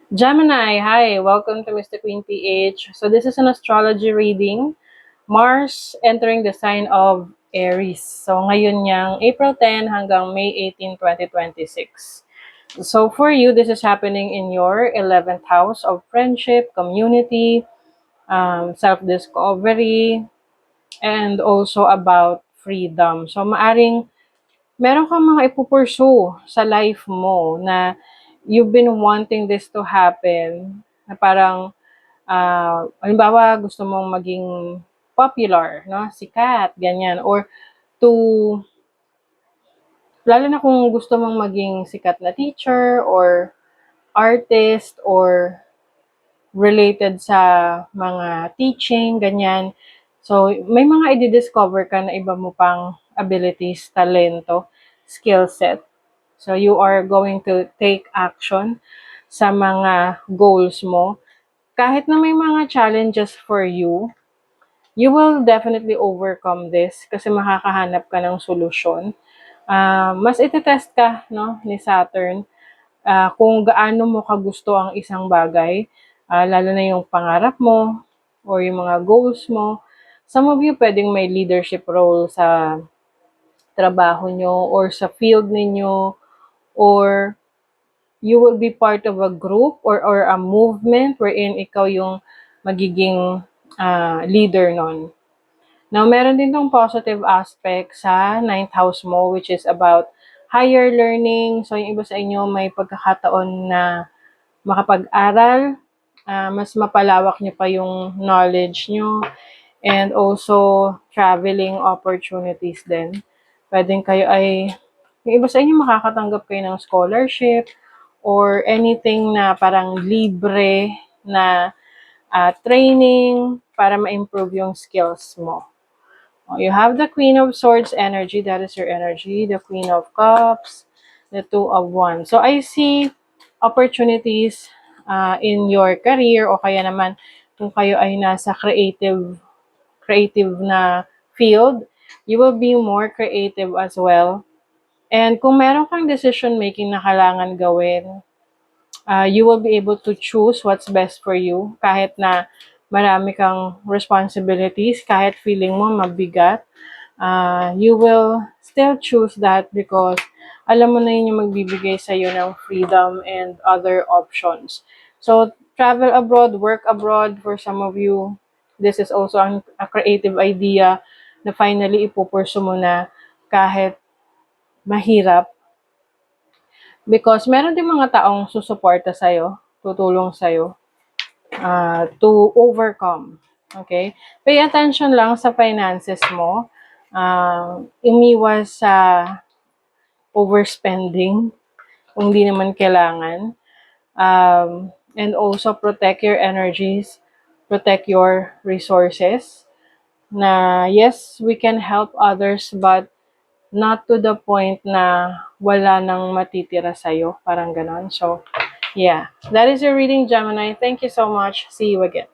Gemini, hi, welcome to Mr. Queen PH. So this is an astrology reading. Mars entering the sign of Aries. So ngayon niyang April 10 hanggang May 18, 2026. So for you, this is happening in your 11th house of friendship, community, self-discovery, and also about freedom. So maaring meron kang mga ipupursue sa life mo na you've been wanting this to happen, na parang, halimbawa gusto mong maging popular, no, sikat, ganyan, or to lalo na kung gusto mong maging sikat na teacher or artist or related sa mga teaching, ganyan. So, may mga i-discover ka na iba mo pang abilities, talento, skill set. So, you are going to take action sa mga goals mo. Kahit na may mga challenges for you, you will definitely overcome this kasi makakahanap ka ng solusyon. Mas itetest ka, no, ni Saturn, kung gaano mo kagusto ang isang bagay, lalo na yung pangarap mo or yung mga goals mo. Some of you pwedeng may leadership role sa trabaho nyo or sa field ninyo, or you will be part of a group or a movement wherein ikaw yung magiging leader nun. Now, meron din tong positive aspect sa ninth house mo, which is about higher learning. So, yung iba sa inyo may pagkakataon na makapag-aral, mas mapalawak nyo pa yung knowledge nyo, and also traveling opportunities din. Pwedeng kayo ay, yung iba sa inyo makakatanggap kayo ng scholarship or anything na parang libre na training para ma-improve yung skills mo. You have the Queen of Swords energy, that is your energy, the Queen of Cups, the Two of Wands. So I see opportunities in your career, o kaya naman kung kayo ay nasa creative na field, you will be more creative as well. And kung meron kang decision making na kailangan gawin, you will be able to choose what's best for you kahit na marami kang responsibilities, kahit feeling mo mabigat, you will still choose that because alam mo na yun yung magbibigay sa'yo ng freedom and other options. So, travel abroad, work abroad, for some of you, this is also a creative idea na finally ipupursu mo na kahit mahirap. Because meron din mga taong susuporta sa'yo, tutulong sa'yo to overcome. Okay? Pay attention lang sa finances mo. Umiwas sa overspending kung di naman kailangan. And also protect your energies, protect your resources. Na yes, we can help others, but not to the point na wala nang matitira sa'yo. Parang ganon. So, yeah. That is your reading, Gemini. Thank you so much. See you again.